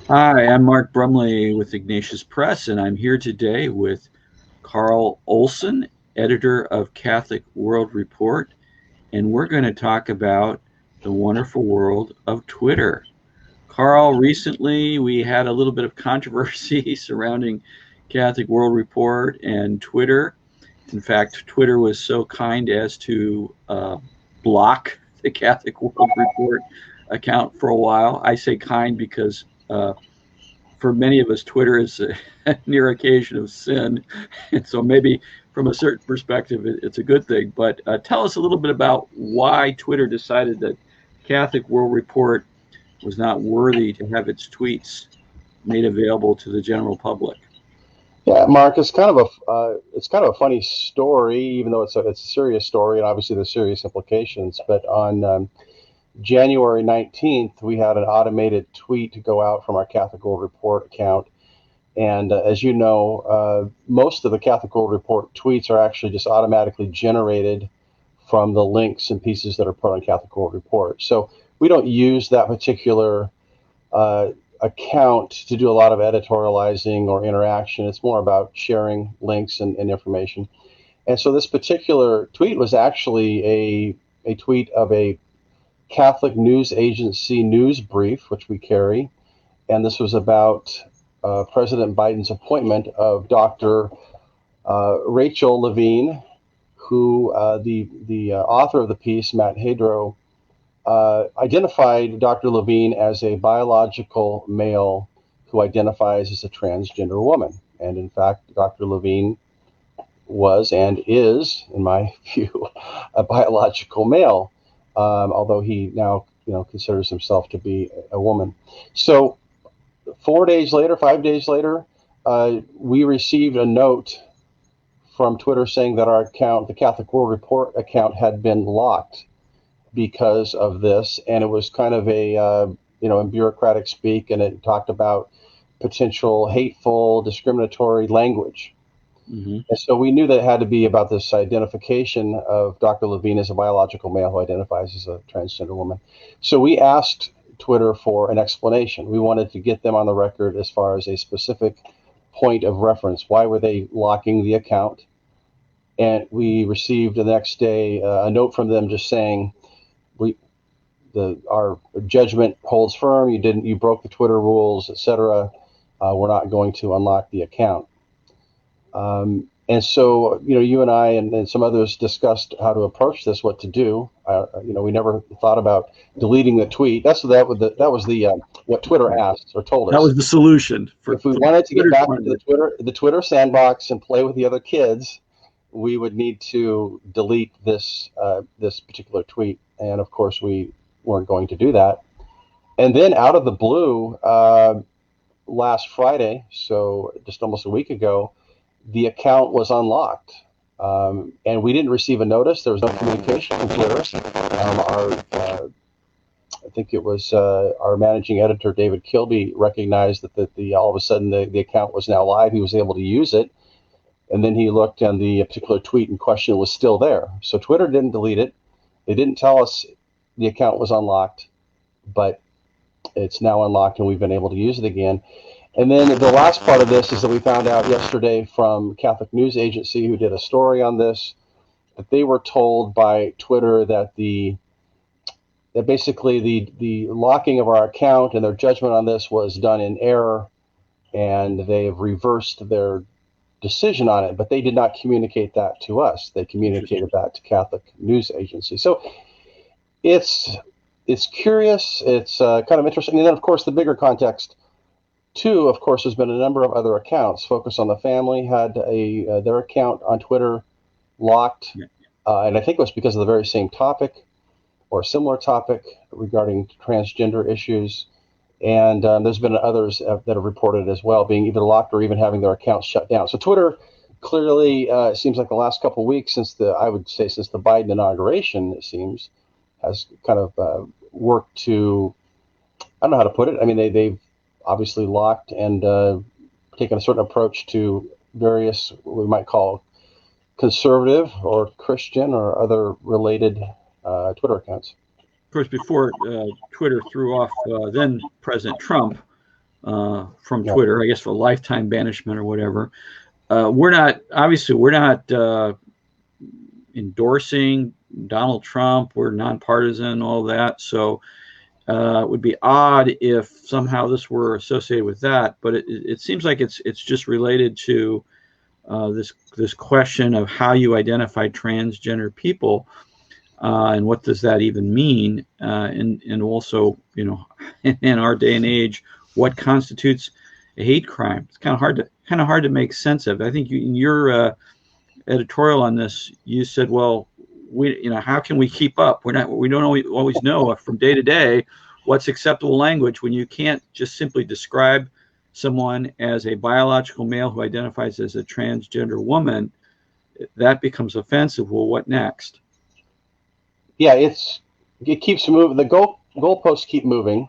Hi, I'm Mark Brumley with Ignatius Press, and I'm here today with Carl Olson, editor of Catholic World Report, and we're going to talk about the wonderful world of Twitter. Carl, recently we had a little bit of controversy surrounding Catholic World Report and Twitter. In fact, Twitter was so kind as to block the Catholic World Report account for a while. I say kind because for many of us, Twitter is a near occasion of sin. And so maybe from a certain perspective, it's a good thing. But tell us a little bit about why Twitter decided that Catholic World Report was not worthy to have its tweets made available to the general public. Yeah, Mark, it's kind of a funny story, even though it's a serious story, and obviously there's serious implications. But on January 19th, we had an automated tweet go out from our Catholic World Report account, and as you know, most of the Catholic World Report tweets are actually just automatically generated from the links and pieces that are put on Catholic World Report. So we don't use that particular uh, account to do a lot of editorializing or interaction. It's more about sharing links and information. And so this particular tweet was actually a tweet of a Catholic news agency news brief, which we carry. And this was about President Biden's appointment of Dr. Rachel Levine, who the author of the piece, Matt Hadro, identified Dr. Levine as a biological male who identifies as a transgender woman. And in fact, Dr. Levine was and is, in my view, a biological male, although he now considers himself to be a woman. So 4 days later, 5 days later, we received a note from Twitter saying that our account, the Catholic World Report account, had been locked because of this, and it was kind of a in bureaucratic speak, and it talked about potential hateful, discriminatory language. Mm-hmm. And so we knew that it had to be about this identification of Dr. Levine as a biological male who identifies as a transgender woman. So we asked Twitter for an explanation. We wanted to get them on the record as far as a specific point of reference. Why were they locking the account? And we received the next day a note from them just saying, we our judgment holds firm. You broke the Twitter rules, etc. We're not going to unlock the account. And so, you and I and some others discussed how to approach this, what to do. We never thought about deleting the tweet. That was the what Twitter asked or told That us. was the solution for, If we for wanted to get Twitter's back point of into view. the Twitter sandbox and play with the other kids, we would need to delete this particular tweet. And of course, we weren't going to do that. And then out of the blue, last Friday, so just almost a week ago, the account was unlocked. And we didn't receive a notice. There was no communication from Twitter. I think it was our managing editor, David Kilby, recognized that all of a sudden the account was now live. He was able to use it. And then he looked, and the particular tweet in question was still there. So Twitter didn't delete it. They didn't tell us the account was unlocked, but it's now unlocked, and we've been able to use it again. And then the last part of this is that we found out yesterday from Catholic News Agency, who did a story on this, that they were told by Twitter that basically the locking of our account and their judgment on this was done in error, and they have reversed their decision on it, but they did not communicate that to us. They communicated that to Catholic News Agency. So it's curious. It's kind of interesting. And then, of course, the bigger context too. Of course, there's been a number of other accounts. Focus on the Family had their account on Twitter locked, Yeah. and I think it was because of the very same topic or a similar topic regarding transgender issues. And there's been others that have reported as well being either locked or even having their accounts shut down. So Twitter clearly, it seems like the last couple of weeks since I would say since the Biden inauguration, it seems, has kind of worked to, I don't know how to put it. I mean, they've obviously locked and taken a certain approach to various, what we might call conservative or Christian or other related Twitter accounts. Of course, before Twitter threw off then President Trump, from Yeah. Twitter, I guess for lifetime banishment or whatever. We're not endorsing Donald Trump. We're nonpartisan, all that. So it would be odd if somehow this were associated with that. But it seems like it's just related to this question of how you identify transgender people. And what does that even mean? And also, in our day and age, what constitutes a hate crime? It's kind of hard to make sense of. I think in your editorial on this, you said, well, how can we keep up? We don't always know from day to day what's acceptable language when you can't just simply describe someone as a biological male who identifies as a transgender woman. That becomes offensive. Well, what next? Yeah, it keeps moving. The goalposts keep moving,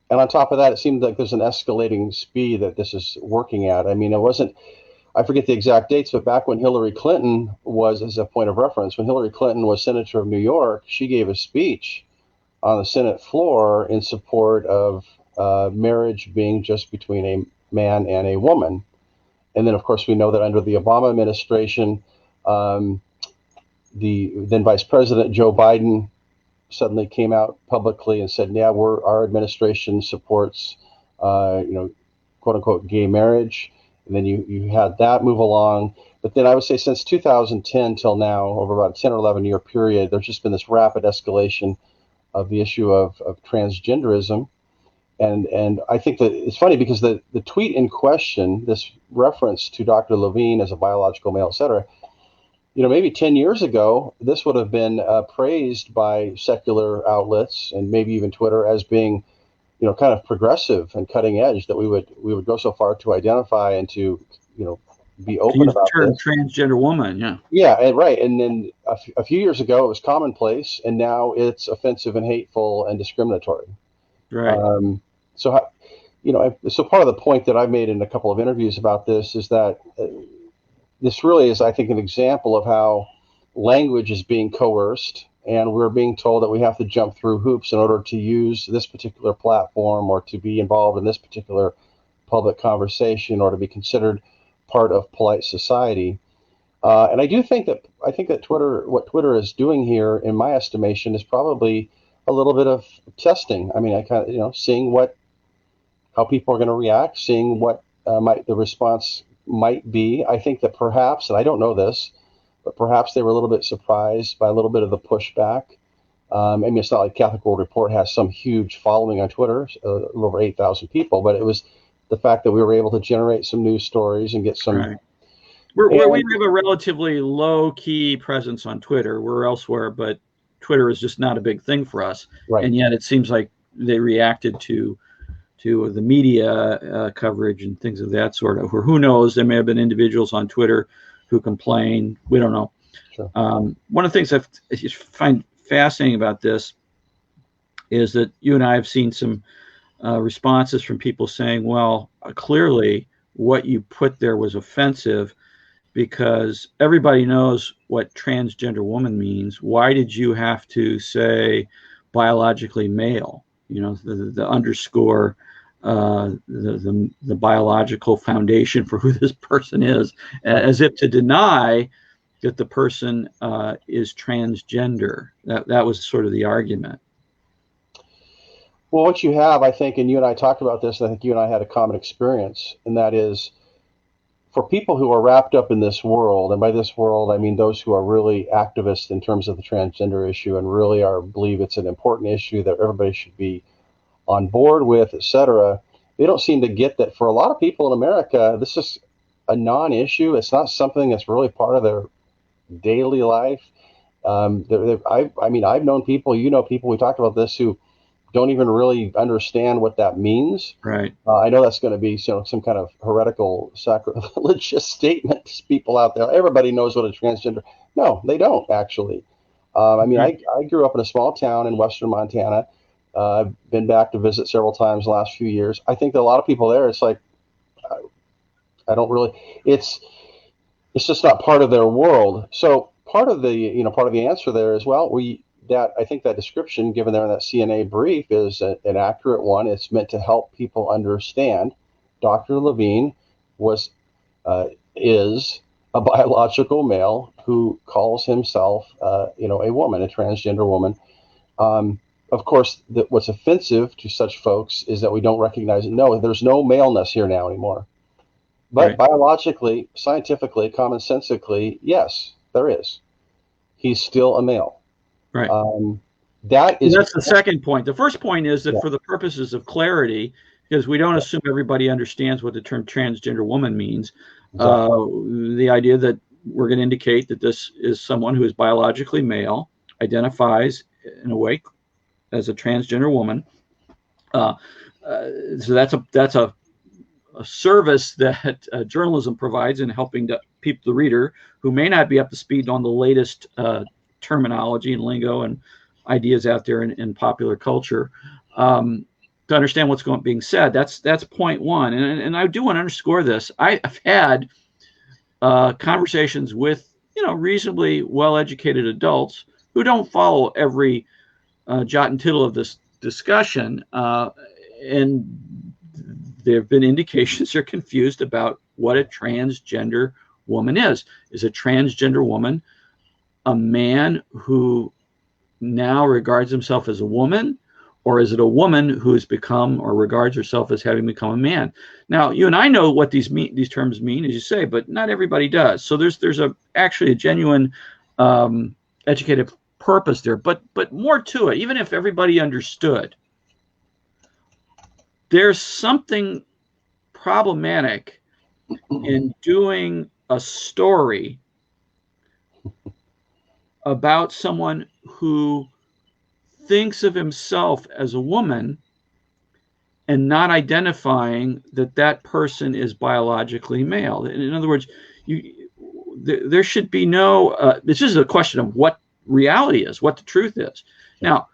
and on top of that, it seems like there's an escalating speed that this is working at. I mean, it wasn't. I forget the exact dates, but back when Hillary Clinton was, as a point of reference, when Hillary Clinton was senator of New York, she gave a speech on the Senate floor in support of marriage being just between a man and a woman. And then, of course, we know that under the Obama administration, um, the then Vice President Joe Biden suddenly came out publicly and said, "Yeah, our administration supports, quote unquote, gay marriage." And then you had that move along. But then I would say since 2010 till now, over about a 10 or 11-year period, there's just been this rapid escalation of the issue of transgenderism. And I think that it's funny because the tweet in question, this reference to Dr. Levine as a biological male, et cetera, maybe 10 years ago, this would have been praised by secular outlets and maybe even Twitter as being, kind of progressive and cutting edge, that we would go so far to identify and to, be To open use the about term this. transgender woman, yeah. Yeah, and right. And then a few years ago, it was commonplace, and now it's offensive and hateful and discriminatory. Right. Um, so, so part of the point that I've made in a couple of interviews about this is that this really is, I think, an example of how language is being coerced, and we're being told that we have to jump through hoops in order to use this particular platform or to be involved in this particular public conversation or to be considered part of polite society. And I think that what Twitter is doing here, in my estimation, is probably a little bit of testing. I mean, I kind of, seeing how people are going to react, seeing what the response might be. I think that perhaps, and I don't know this, but perhaps they were a little bit surprised by a little bit of the pushback. I mean, it's not like Catholic World Report has some huge following on Twitter, over 8,000 people, but it was the fact that we were able to generate some news stories and get some. Right. We And have a relatively low key presence on Twitter. We're elsewhere, but Twitter is just not a big thing for us. right, And yet it seems like they reacted to the media coverage and things of that sort of. Or who knows? There may have been individuals on Twitter who complained. We don't know. sure. One of the things I find fascinating about this is that you and I have seen some responses from people saying, well, clearly what you put there was offensive because everybody knows what transgender woman means. Why did you have to say biologically male? The underscore, the biological foundation for who this person is, as if to deny that the person is transgender. That was sort of the argument. Well, what you have, I think, and you and I talked about this, and I think you and I had a common experience, and that is for people who are wrapped up in this world, and by this world, I mean those who are really activists in terms of the transgender issue and really believe it's an important issue that everybody should be on board with, et cetera. They don't seem to get that for a lot of people in America, this is a non-issue. It's not something that's really part of their daily life. I mean, I've known people, people, we talked about this, who don't even really understand what that means. Right. I know that's going to be some kind of heretical, sacrilegious statement to people out there. Everybody knows what a transgender. No, they don't actually. I mean, I grew up in a small town in western Montana. I've been back to visit several times the last few years. I think that a lot of people there, it's like, I don't really. It's just not part of their world. So part of the answer there is, well, that I think that description given there in that CNA brief is an accurate one. It's meant to help people understand. Dr. Levine was is a biological male who calls himself, a woman, a transgender woman. Of course, what's offensive to such folks is that we don't recognize it. No, there's no maleness here now anymore. But Right. biologically, scientifically, commonsensically, yes, there is. He's still a male. Right. That And is, that's the second point. The first point is that yeah, for the purposes of clarity, because we don't assume everybody understands what the term transgender woman means, exactly. the idea that we're going to indicate that this is someone who is biologically male, identifies in a way as a transgender woman. Uh, so that's a service that journalism provides in helping to people, the reader, who may not be up to speed on the latest terminology and lingo and ideas out there in popular culture, to understand what's being said. That's point one, and I do want to underscore this. I've had conversations with reasonably well-educated adults who don't follow every jot and tittle of this discussion, and there have been indications they're confused about what a transgender woman is. Is a transgender woman a man who now regards himself as a woman, or is it a woman who has become or regards herself as having become a man? Now, you and I know what these terms mean, as you say, but not everybody does. So there's actually a genuine educated purpose there, but more to it. Even if everybody understood, there's something problematic in doing a story about someone who thinks of himself as a woman and not identifying that that person is biologically male. In other words, there should be no. This is a question of what reality is, what the truth is. Now,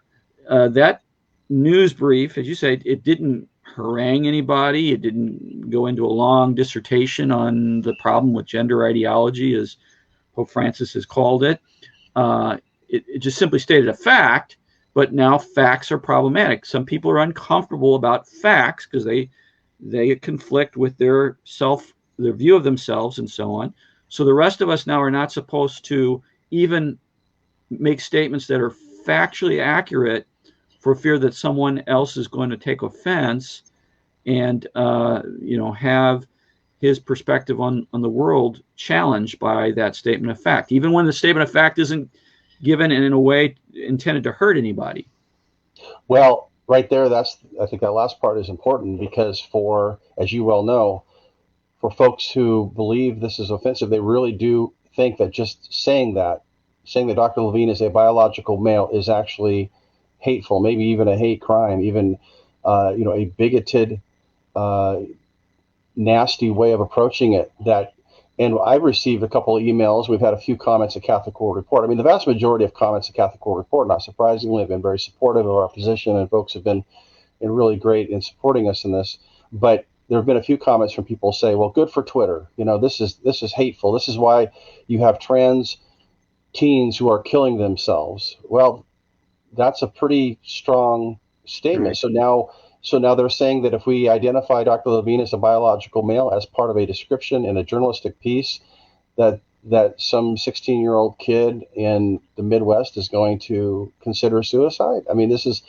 that news brief, as you say, it didn't harangue anybody. It didn't go into a long dissertation on the problem with gender ideology, as Pope Francis has called it. It just simply stated a fact, but now facts are problematic. Some people are uncomfortable about facts because they conflict with their view of themselves and so on. So the rest of us now are not supposed to even make statements that are factually accurate for fear that someone else is going to take offense and have his perspective on the world challenged by that statement of fact, even when the statement of fact isn't given in a way intended to hurt anybody. Well, right there, I think that last part is important because as you well know, for folks who believe this is offensive, they really do think that just saying that Dr. Levine is a biological male is actually hateful, maybe even a hate crime, even a bigoted, nasty way of approaching it. And I've received a couple of emails. We've had a few comments at Catholic World Report. I mean, the vast majority of comments at Catholic World Report, not surprisingly, have been very supportive of our position, and folks have been really great in supporting us in this. But there have been a few comments from people say, "Well, good for Twitter. This is hateful. This is why you have trans teens who are killing themselves." Well, that's a pretty strong statement. Right. So now they're saying that if we identify Dr. Levine as a biological male as part of a description in a journalistic piece, that some 16-year-old kid in the Midwest is going to consider suicide. I mean, this is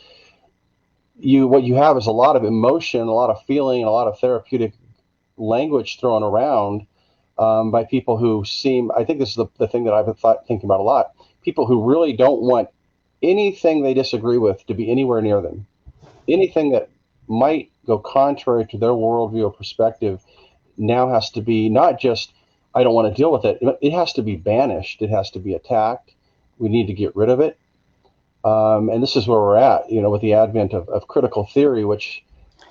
what you have is a lot of emotion, a lot of feeling, a lot of therapeutic language thrown around by people who seem. I think this is the thing that I've been thinking about a lot. People who really don't want anything they disagree with to be anywhere near them. Anything that might go contrary to their worldview or perspective now has to be not just, I don't want to deal with it. It has to be banished. It has to be attacked. We need to get rid of it. And this is where we're at, with the advent of critical theory, which,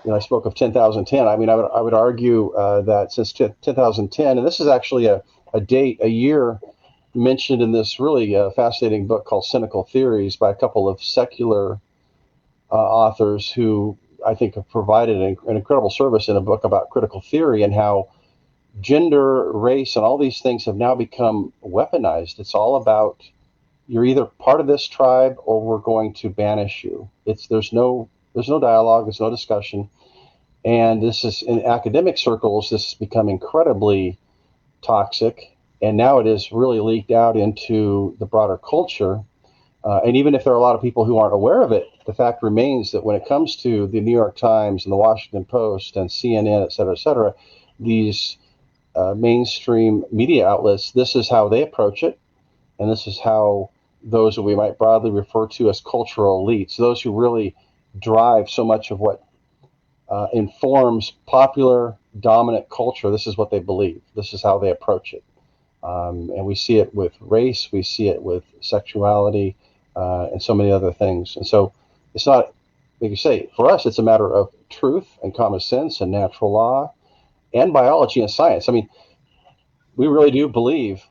I spoke of 10,010. I mean, I would argue that since 10,010, and this is actually a year mentioned in this really fascinating book called Cynical Theories by a couple of secular authors who I think have provided an incredible service in a book about critical theory and how gender, race, and all these things have now become weaponized. It's all about you're either part of this tribe or we're going to banish you. There's no dialogue, there's no discussion. And this is in academic circles, this has become incredibly toxic. And now it is really leaked out into the broader culture. And even if there are a lot of people who aren't aware of it, the fact remains that when it comes to the New York Times and the Washington Post and CNN, et cetera, these mainstream media outlets, this is how they approach it. And this is how those that we might broadly refer to as cultural elites, those who really drive so much of what informs popular dominant culture, this is what they believe. This is how they approach it. And we see it with race, we see it with sexuality, and so many other things. And so it's not, like you say, for us, it's a matter of truth and common sense and natural law and biology and science. I mean, we really do believe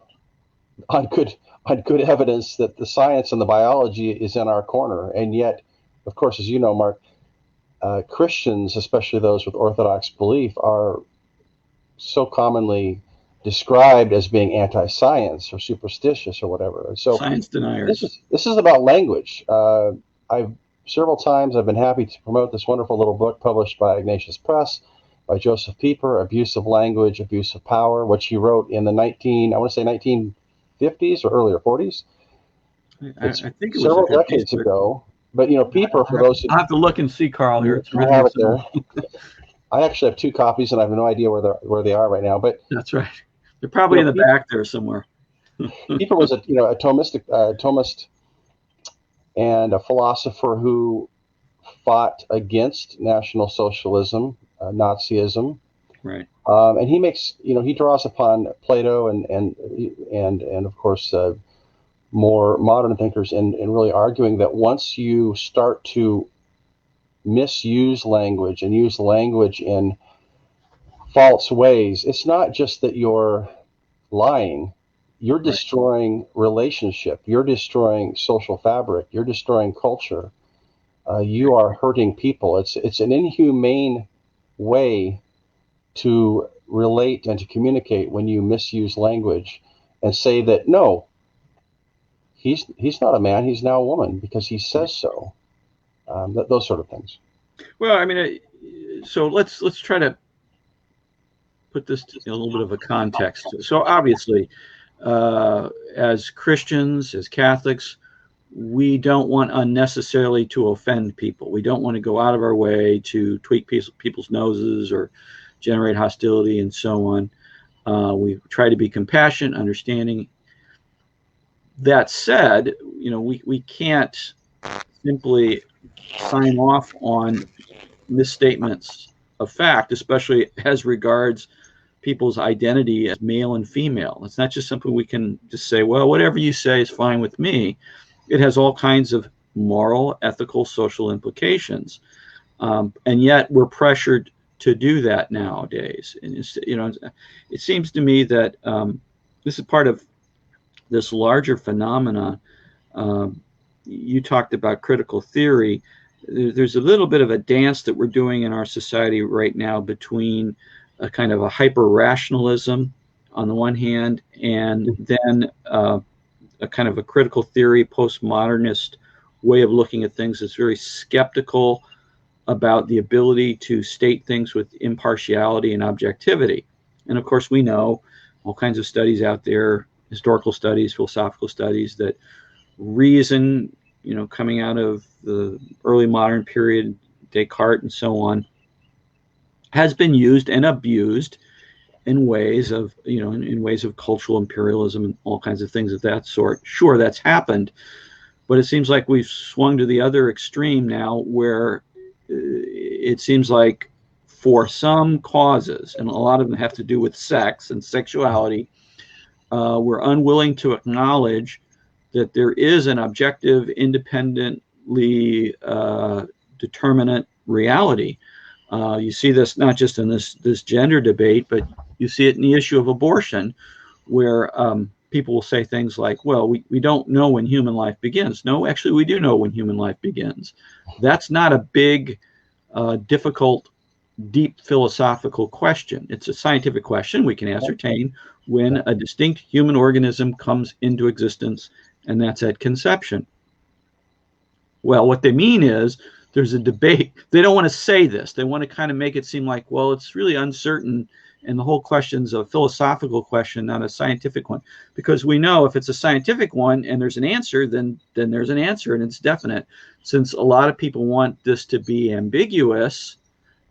on good evidence that the science and the biology is in our corner. And yet, of course, as you know, Mark, Christians, especially those with Orthodox belief, are so commonly described as being anti-science or superstitious or whatever. And so science deniers. This is about language. I've several times I've been happy to promote this wonderful little book published by Ignatius Press by Joseph Pieper, Abuse of Language, Abuse of Power, which he wrote in the 1950s or earlier 40s. I think it was several decades ago. But Pieper, for those who I'll have to look and see, Carl. Here, I have it there. I actually have 2 copies, and I have no idea where they are right now. But that's right; they're probably in the back there somewhere. Pieper was a Thomist and a philosopher who fought against National Socialism, Nazism. Right. And he makes he draws upon Plato and of course more modern thinkers in really arguing that once you start to misuse language and use language in false ways, it's not just that you're lying, you're destroying relationship, you're destroying social fabric, you're destroying culture, you are hurting people. It's an inhumane way to relate and to communicate when you misuse language and say that no, he's not a man, he's now a woman because he says so. Those sort of things. Well, I mean, so let's try to put this in a little bit of a context. So obviously, as Christians, as Catholics, we don't want unnecessarily to offend people. We don't want to go out of our way to tweak people's noses or generate hostility and so on. We try to be compassionate, understanding. That said, we can't simply sign off on misstatements of fact, especially as regards people's identity as male and female. It's not just something we can just say, well, whatever you say is fine with me. It has all kinds of moral, ethical, social implications. And yet we're pressured to do that nowadays. And it seems to me that this is part of this larger phenomenon. You talked about critical theory. There's a little bit of a dance that we're doing in our society right now between a kind of a hyper-rationalism on the one hand, and then a kind of a critical theory, postmodernist way of looking at things that's very skeptical about the ability to state things with impartiality and objectivity. And of course, we know all kinds of studies out there, historical studies, philosophical studies, that reason, coming out of the early modern period, Descartes and so on, has been used and abused in ways of, in ways of cultural imperialism and all kinds of things of that sort. Sure, that's happened, but it seems like we've swung to the other extreme now, where it seems like for some causes, and a lot of them have to do with sex and sexuality, we're unwilling to acknowledge that there is an objective, independently determinate reality. You see this not just in this gender debate, but you see it in the issue of abortion, where people will say things like, well, we don't know when human life begins. No, actually, we do know when human life begins. That's not a big, difficult, deep philosophical question. It's a scientific question. We can ascertain when a distinct human organism comes into existence and that's at conception. Well, what they mean is there's a debate. They don't want to say this. They want to kind of make it seem like, well, it's really uncertain, and the whole question's a philosophical question, not a scientific one. Because we know if it's a scientific one and there's an answer, then there's an answer and it's definite. Since a lot of people want this to be ambiguous,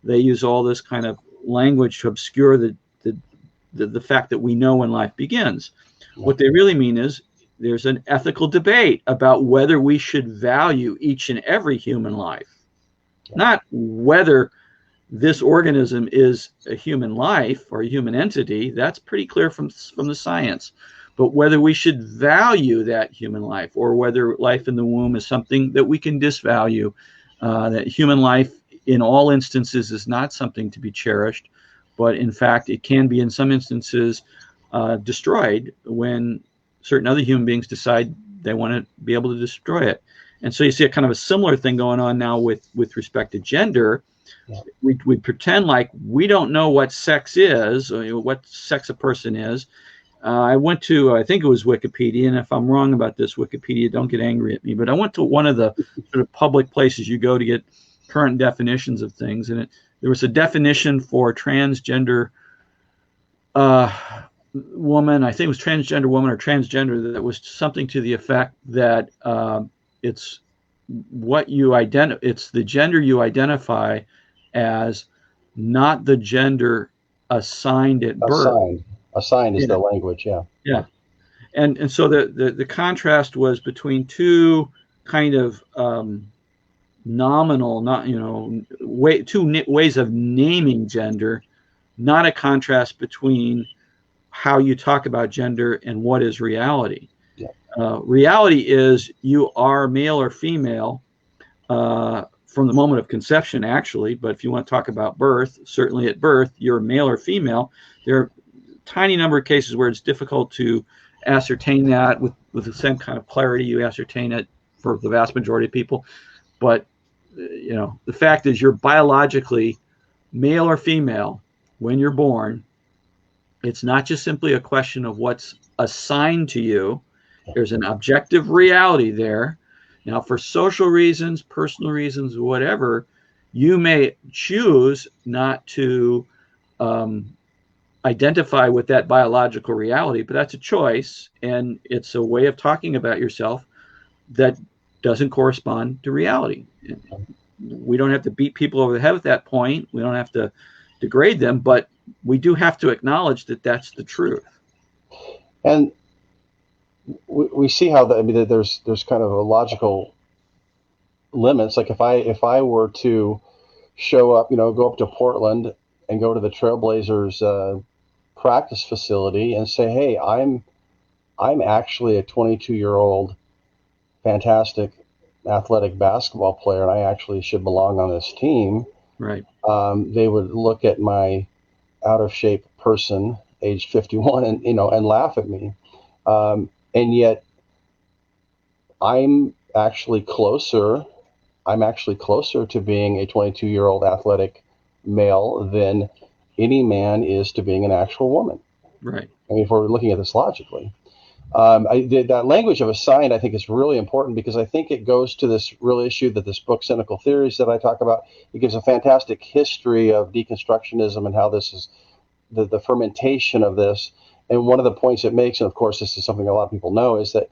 they use all this kind of language to obscure the fact that we know when life begins. What they really mean is there's an ethical debate about whether we should value each and every human life, not whether this organism is a human life or a human entity. That's pretty clear from the science. But whether we should value that human life, or whether life in the womb is something that we can disvalue, that human life in all instances is not something to be cherished, but in fact it can be in some instances destroyed when certain other human beings decide they want to be able to destroy it. And so you see a kind of a similar thing going on now with respect to gender. We pretend like we don't know what sex is, or what sex a person is. I went to, I think it was Wikipedia, and if I'm wrong about this, Wikipedia, don't get angry at me, but I went to one of the sort of public places you go to get current definitions of things, and there was a definition for transgender woman. I think it was transgender woman or transgender, that was something to the effect that it's what you it's the gender you identify as, not the gender assigned at birth. Assigned is the language, yeah. And so the contrast was between two kind of nominal, not two ways of naming gender, not a contrast between how you talk about gender and what is reality. Reality is you are male or female from the moment of conception, actually. But if you want to talk about birth, certainly at birth, you're male or female. There are a tiny number of cases where it's difficult to ascertain that with the same kind of clarity you ascertain it for the vast majority of people. But the fact is you're biologically male or female when you're born. It's not just simply a question of what's assigned to you. There's an objective reality there. Now, for social reasons, personal reasons, whatever, you may choose not to identify with that biological reality, but that's a choice, and it's a way of talking about yourself that doesn't correspond to reality. We don't have to beat people over the head at that point. We don't have to degrade them, but we do have to acknowledge that that's the truth. And we see how there's kind of a logical limits. Like if I were to show up, go up to Portland and go to the Trailblazers practice facility and say, hey, I'm actually a 22-year-old fantastic athletic basketball player, and I actually should belong on this team. Right. They would look at my out of shape person, age 51, and laugh at me. And yet I'm actually closer to being a 22-year-old athletic male than any man is to being an actual woman. Right. I mean, if we're looking at this logically. That language of assigned, I think, is really important, because I think it goes to this real issue that this book, Cynical Theories, that I talk about. It gives a fantastic history of deconstructionism and how this is the fermentation of this. And one of the points it makes, and of course this is something a lot of people know, is that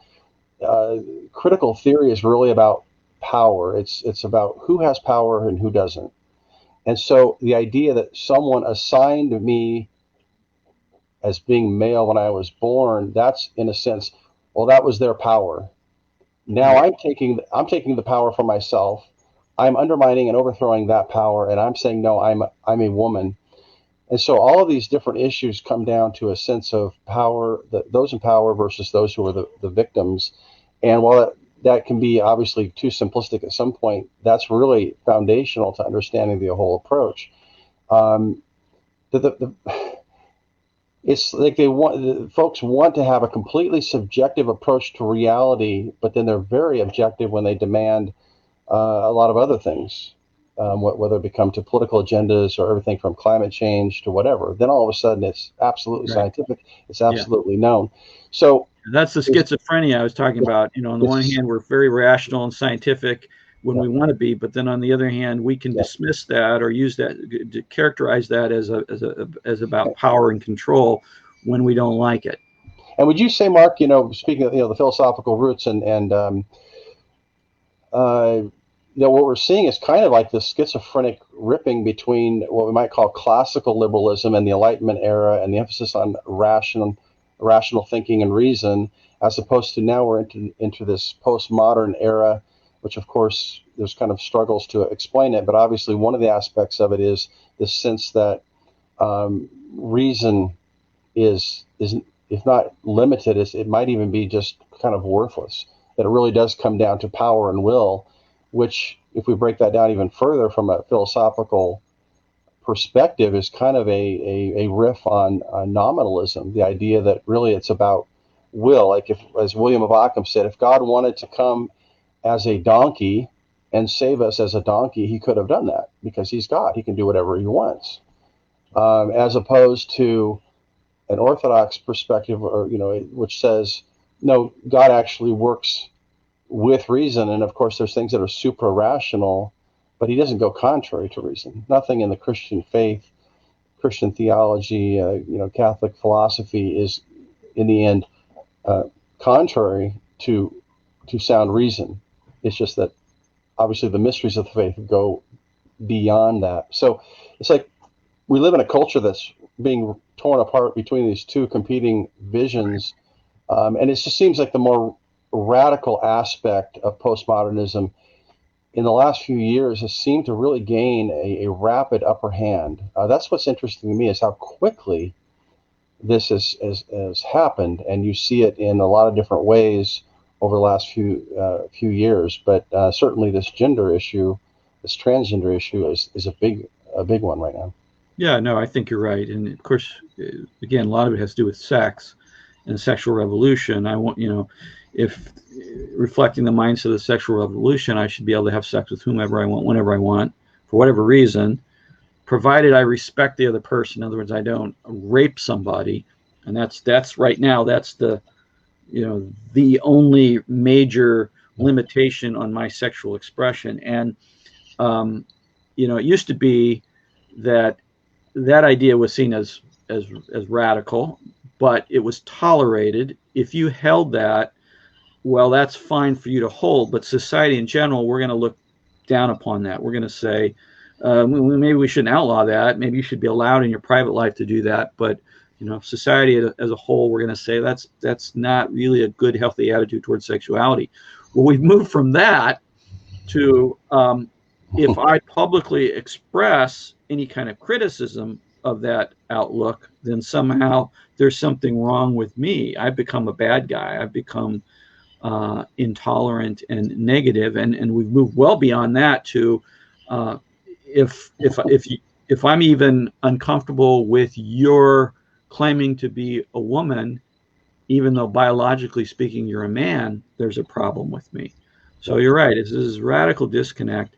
critical theory is really about power. It's about who has power and who doesn't. And so the idea that someone assigned me as being male when I was born, that's in a sense, well, that was their power. Now I'm taking the power for myself. I'm undermining and overthrowing that power, and I'm saying, no, I'm a woman. And so all of these different issues come down to a sense of power, those in power versus those who are the victims. And while that can be obviously too simplistic at some point, that's really foundational to understanding the whole approach. It's like folks want to have a completely subjective approach to reality, but then they're very objective when they demand a lot of other things. whether it become to political agendas or everything from climate change to whatever, then all of a sudden it's absolutely Right. scientific. It's Yeah. absolutely known. So That's the it's, schizophrenia I was talking about. On the one it's hand, we're very rational and scientific when yeah, we want to be, but then on the other hand, we can yeah. dismiss that or use that to characterize that as about power and control when we don't like it. And would you say, Mark, speaking of the philosophical roots and uh, what we're seeing is kind of like this schizophrenic ripping between what we might call classical liberalism and the Enlightenment era, and the emphasis on rational thinking and reason, as opposed to now we're into this postmodern era, which of course there's kind of struggles to explain it, but obviously one of the aspects of it is this sense that reason is if not limited, it might even be just kind of worthless. That it really does come down to power and will, which, if we break that down even further from a philosophical perspective, is kind of a riff on nominalism. The idea that really it's about will. Like, if, as William of Ockham said, if God wanted to come as a donkey and save us as a donkey, he could have done that because he's God. He can do whatever he wants. As opposed to an orthodox perspective, or which says no, God actually works with reason, and of course there's things that are supra rational, but he doesn't go contrary to reason. Nothing in the Christian faith, Christian theology, Catholic philosophy is in the end uh, contrary to sound reason. It's just that obviously the mysteries of the faith go beyond that. So it's like we live in a culture that's being torn apart between these two competing visions, and it just seems like the more radical aspect of postmodernism in the last few years has seemed to really gain a rapid upper hand. That's what's interesting to me, is how quickly this has happened, and you see it in a lot of different ways over the last few years. But certainly this gender issue, this transgender issue, is a big one right now. Yeah, no, I think you're right. And of course, again, a lot of it has to do with sex and the sexual revolution. I want, if reflecting the mindset of the sexual revolution, I should be able to have sex with whomever I want, whenever I want, for whatever reason, provided I respect the other person. In other words, I don't rape somebody. And that's right now, that's the only major limitation on my sexual expression. And, it used to be that idea was seen as radical, but it was tolerated. If you held that, well, that's fine for you to hold. But society in general, we're going to look down upon that. We're going to say, maybe we shouldn't outlaw that. Maybe you should be allowed in your private life to do that. But society as a whole, we're going to say that's not really a good, healthy attitude towards sexuality. Well, we've moved from that to if I publicly express any kind of criticism of that outlook, then somehow there's something wrong with me. I've become a bad guy. I've become intolerant and negative, and we've moved well beyond that to if I'm even uncomfortable with your claiming to be a woman, even though biologically speaking you're a man, there's a problem with me. So you're right. It's this radical disconnect.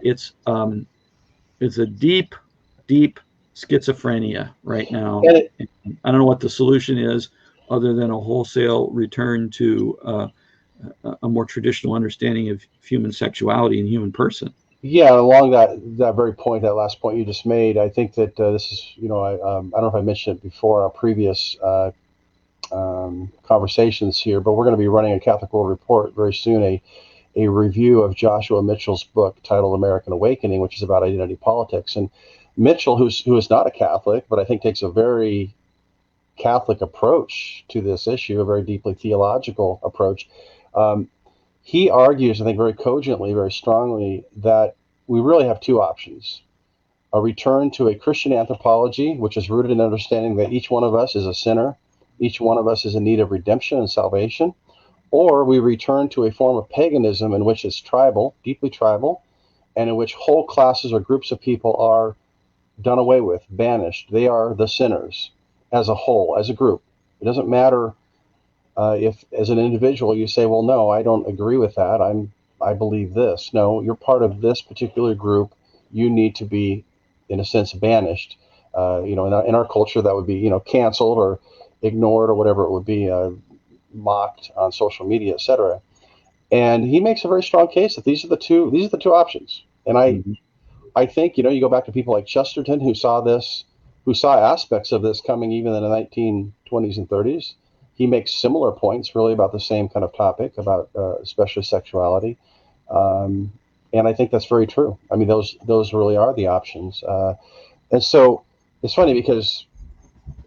It's a deep, deep schizophrenia right now. I don't know what the solution is, other than a wholesale return to a more traditional understanding of human sexuality and human person. Yeah, along that very point, that last point you just made, I think that this is, I don't know if I mentioned it before in our previous conversations here, but we're going to be running a Catholic World Report very soon, a review of Joshua Mitchell's book titled American Awakening, which is about identity politics. And Mitchell, who is not a Catholic, but I think takes a very Catholic approach to this issue, a very deeply theological approach. He argues, I think, very cogently, very strongly, that we really have two options: a return to a Christian anthropology, which is rooted in understanding that each one of us is a sinner, each one of us is in need of redemption and salvation, or we return to a form of paganism in which it's tribal, deeply tribal, and in which whole classes or groups of people are done away with, banished. They are the sinners as a whole, as a group. It doesn't matter if, as an individual, you say, "Well, no, I don't agree with that. I believe this." No, you're part of this particular group. you need to be, in a sense, banished. In our culture, that would be, canceled or ignored or whatever it would be, mocked on social media, etc. And he makes a very strong case that these are the two options. And Mhm. I think, you go back to people like Chesterton who saw aspects of this coming even in the 1920s and 30s. He makes similar points really about the same kind of topic, about especially sexuality. Um, and I think that's very true. I mean, those really are the options. And so it's funny because,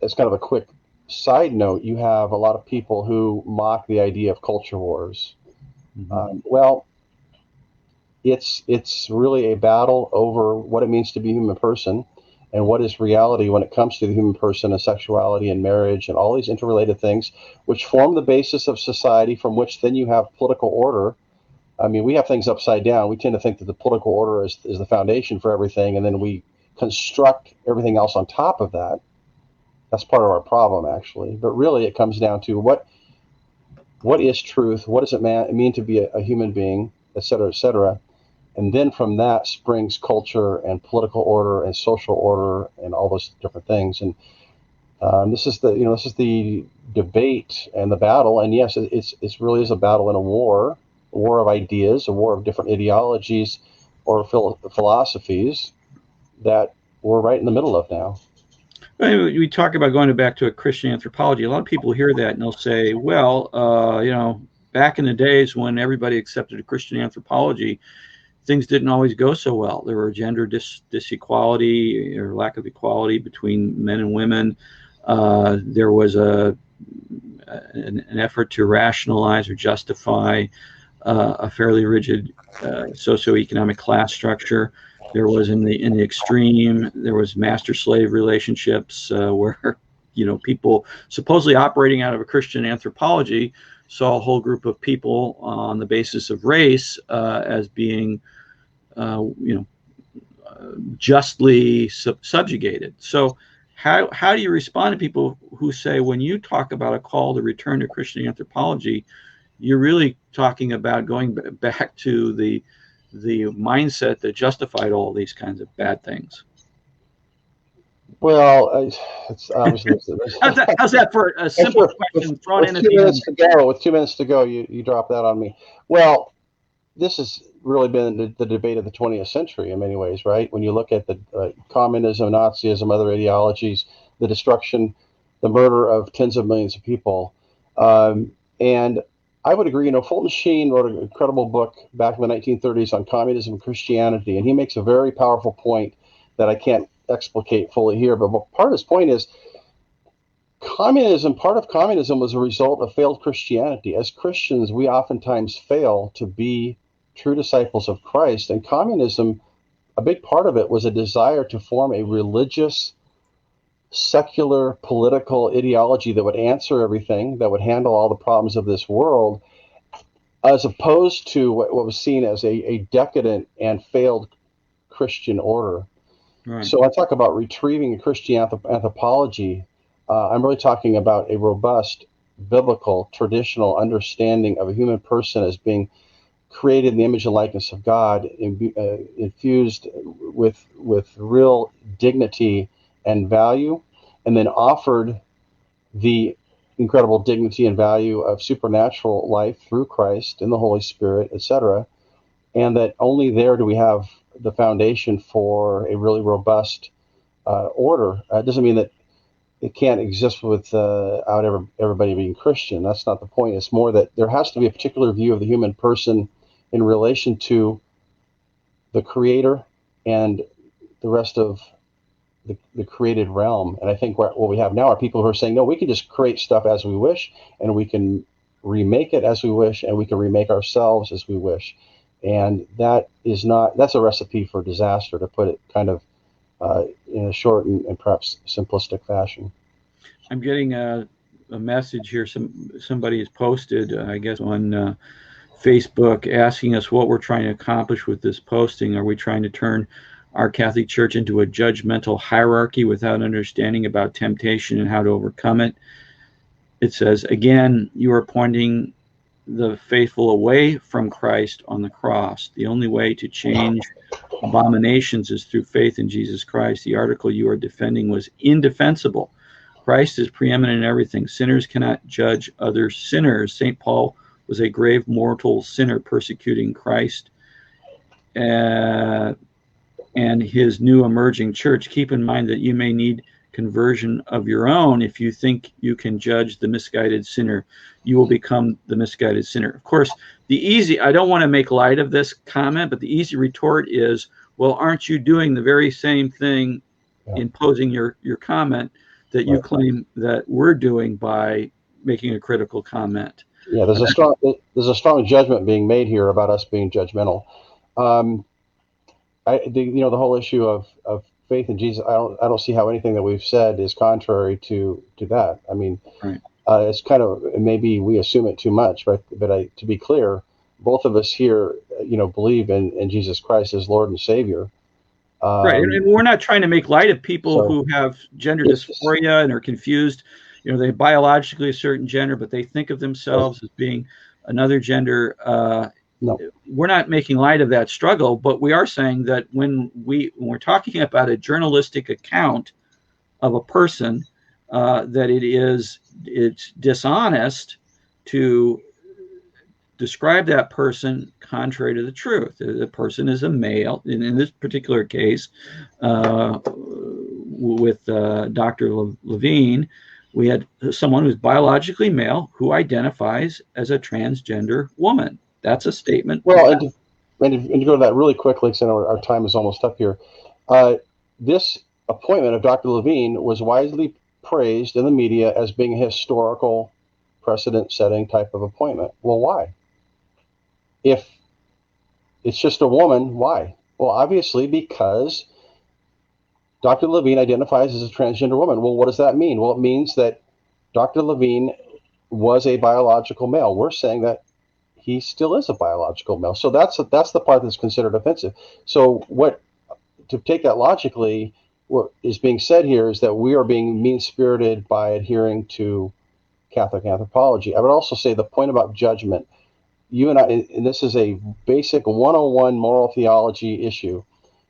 as kind of a quick side note, you have a lot of people who mock the idea of culture wars. Mhm. Well, it's really a battle over what it means to be a human person and what is reality when it comes to the human person and sexuality and marriage and all these interrelated things which form the basis of society, from which then you have political order. I mean, we have things upside down. We tend to think that the political order is the foundation for everything, and then we construct everything else on top of that. That's part of our problem, actually. But really, it comes down to what is truth? What does it mean to be a human being, et cetera, et cetera? And then from that springs culture and political order and social order and all those different things. And this is the debate and the battle. And yes, it's really is a battle and a war of ideas, a war of different ideologies or philosophies that we're right in the middle of now. We talk about going back to a Christian anthropology. A lot of people hear that and they'll say, well, back in the days when everybody accepted a Christian anthropology, things didn't always go so well. There were gender disequality or lack of equality between men and women. There was an effort to rationalize or justify a fairly rigid socioeconomic class structure. There was in the extreme, there was master slave relationships where people supposedly operating out of a Christian anthropology saw a whole group of people on the basis of race as being uh, you know justly subjugated. So how do you respond to people who say, when you talk about a call to return to Christian anthropology, you're really talking about going back to the mindset that justified all these kinds of bad things? Well, it's obviously How's that for a that's simple sure. question thrown With in at two the minutes end? to go, you drop that on me. Well, this has really been the debate of the 20th century in many ways, right? When you look at the communism, Nazism, other ideologies, the destruction, the murder of tens of millions of people, and I would agree. Fulton Sheen wrote an incredible book back in the 1930s on communism and Christianity, and he makes a very powerful point that I can't explicate fully here. But part of his point is part of communism was a result of failed Christianity. As Christians, we oftentimes fail to be true disciples of Christ. And communism, a big part of it was a desire to form a religious, secular, political ideology that would answer everything, that would handle all the problems of this world, as opposed to what was seen as a decadent and failed Christian order. Right. So I talk about retrieving a Christian anthropology. I'm really talking about a robust, biblical, traditional understanding of a human person as being created in the image and likeness of God, infused with real dignity and value, and then offered the incredible dignity and value of supernatural life through Christ and the Holy Spirit, etc. And that only there do we have the foundation for a really robust order. It doesn't mean that it can't exist without everybody being Christian. That's not the point. It's more that there has to be a particular view of the human person in relation to the Creator and the rest of the created realm. And I think what we have now are people who are saying, no, we can just create stuff as we wish, and we can remake it as we wish, and we can remake ourselves as we wish. And that's a recipe for disaster, to put it kind of in a short and perhaps simplistic fashion. I'm getting a message here. Somebody has posted, I guess, on Facebook, asking us what we're trying to accomplish with this posting. Are we trying to turn our Catholic Church into a judgmental hierarchy without understanding about temptation and how to overcome it? It says, again, you are pointing the faithful away from Christ on the cross. The only way to change abominations is through faith in Jesus Christ. The article you are defending was indefensible. Christ is preeminent in everything. Sinners cannot judge other sinners. St. Paul was a grave mortal sinner persecuting Christ and his new emerging church. Keep in mind that you may need conversion of your own. If you think you can judge the misguided sinner, you will become the misguided sinner. Of course, I don't want to make light of this comment, but the easy retort is, well, aren't you doing the very same thing in posing your comment that you claim that we're doing by making a critical comment? Yeah, there's a strong judgment being made here about us being judgmental. The whole issue of faith in Jesus, I don't see how anything that we've said is contrary to that. I mean, right. It's kind of, maybe we assume it too much, but to be clear, both of us here, believe in Jesus Christ as Lord and Savior. Right, and we're not trying to make light of people who have gender dysphoria and are confused. They biologically a certain gender, but they think of themselves as being another gender. No. We're not making light of that struggle, but we are saying that when we're talking about a journalistic account of a person, that it's dishonest to describe that person contrary to the truth. The person is a male. In this particular case, with Dr. Levine, we had someone who's biologically male who identifies as a transgender woman. That's a statement. Well, and to go to that really quickly, because I know our time is almost up here. This appointment of Dr. Levine was widely praised in the media as being a historical precedent-setting type of appointment. Well, why? If it's just a woman, why? Well, obviously because Dr. Levine identifies as a transgender woman. Well, what does that mean? Well, it means that Dr. Levine was a biological male. We're saying that he still is a biological male. So that's the part that's considered offensive. So to take that logically, what is being said here is that we are being mean-spirited by adhering to Catholic anthropology. I would also say the point about judgment, you and I, and this is a basic 101 moral theology issue.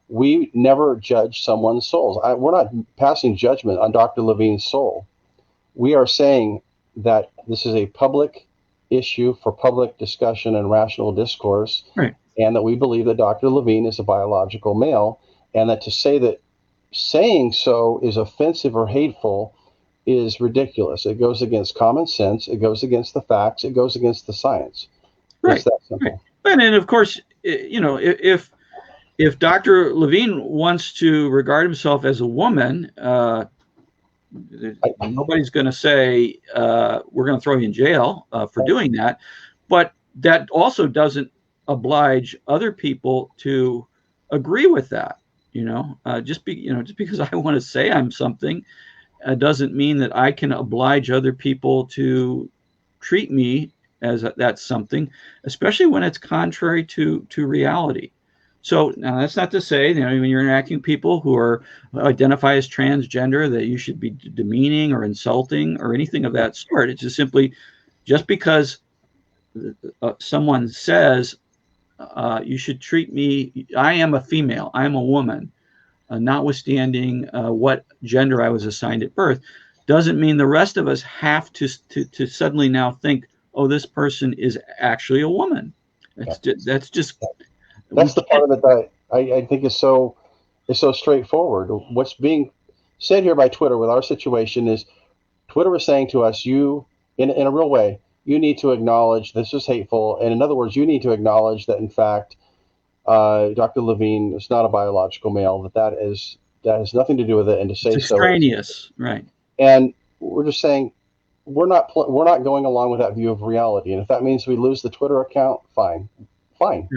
We never judge someone's souls. We're not passing judgment on Dr. Levine's soul. We are saying that this is a public issue for public discussion and rational discourse, right, and that we believe that Dr. Levine is a biological male, and that to say that saying so is offensive or hateful is ridiculous. It goes against common sense. It goes against the facts. It goes against the science. Right. It's that simple. Right. And of course, if Dr. Levine wants to regard himself as a woman, nobody's going to say we're going to throw you in jail for doing that. But that also doesn't oblige other people to agree with that. Just because I want to say I'm something doesn't mean that I can oblige other people to treat me as that's something, especially when it's contrary to reality. So now that's not to say, when you're interacting with people who identify as transgender, that you should be demeaning or insulting or anything of that sort. It's just simply, just because someone says you should treat me, I am a female, I am a woman, notwithstanding what gender I was assigned at birth, doesn't mean the rest of us have to suddenly now think, oh, this person is actually a woman. That's the part of it that I think is so straightforward. What's being said here by Twitter with our situation is, Twitter is saying to us, you, in a real way, you need to acknowledge this is hateful. And in other words, you need to acknowledge that, in fact, Dr. Levine is not a biological male, that has nothing to do with it, and to say it's extraneous, right? And we're just saying we're not going along with that view of reality. And if that means we lose the Twitter account, fine. Right.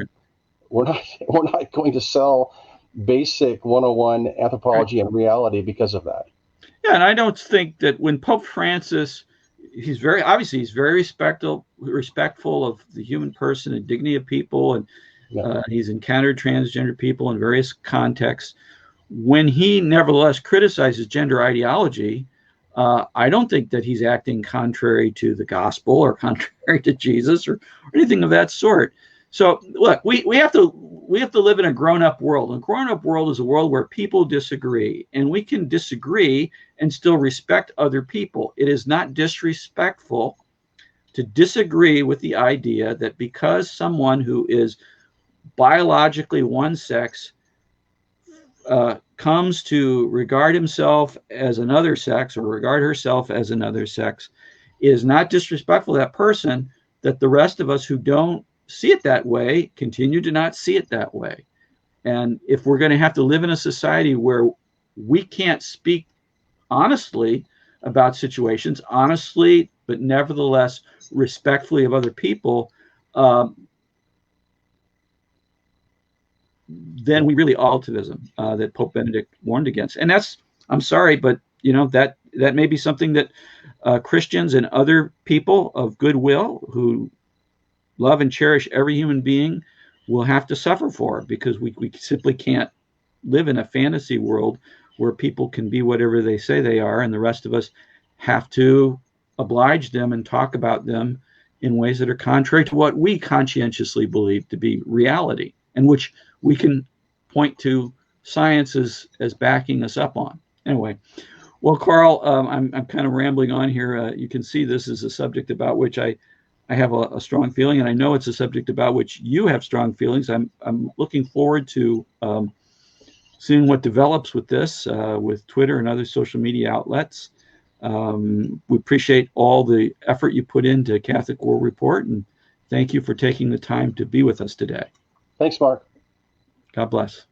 We're not going to sell basic 101 anthropology and reality because of that. Yeah, and I don't think that when Pope Francis, he's very respectful of the human person and dignity of people, and he's encountered transgender people in various contexts. When he nevertheless criticizes gender ideology, I don't think that he's acting contrary to the gospel or contrary to Jesus or anything of that sort. So look, we have to we have to live in a grown-up world. And a grown-up world is a world where people disagree, and we can disagree and still respect other people. It is not disrespectful to disagree with the idea that because someone who is biologically one sex comes to regard himself as another sex or regard herself as another sex, it is not disrespectful to that person that the rest of us who don't see it that way continue to not see it that way. And if we're going to have to live in a society where we can't speak honestly about situations, honestly, but nevertheless respectfully of other people, then we really relativism that Pope Benedict warned against. And that's, I'm sorry, but that may be something that Christians and other people of goodwill who love and cherish every human being will have to suffer for, because we simply can't live in a fantasy world where people can be whatever they say they are, and the rest of us have to oblige them and talk about them in ways that are contrary to what we conscientiously believe to be reality, and which we can point to science as backing us up on. Anyway, well, Carl, I'm kind of rambling on here. You can see this is a subject about which I have a strong feeling, and I know it's a subject about which you have strong feelings. I'm looking forward to seeing what develops with this, with Twitter and other social media outlets. We appreciate all the effort you put into Catholic World Report, and thank you for taking the time to be with us today. Thanks, Mark. God bless.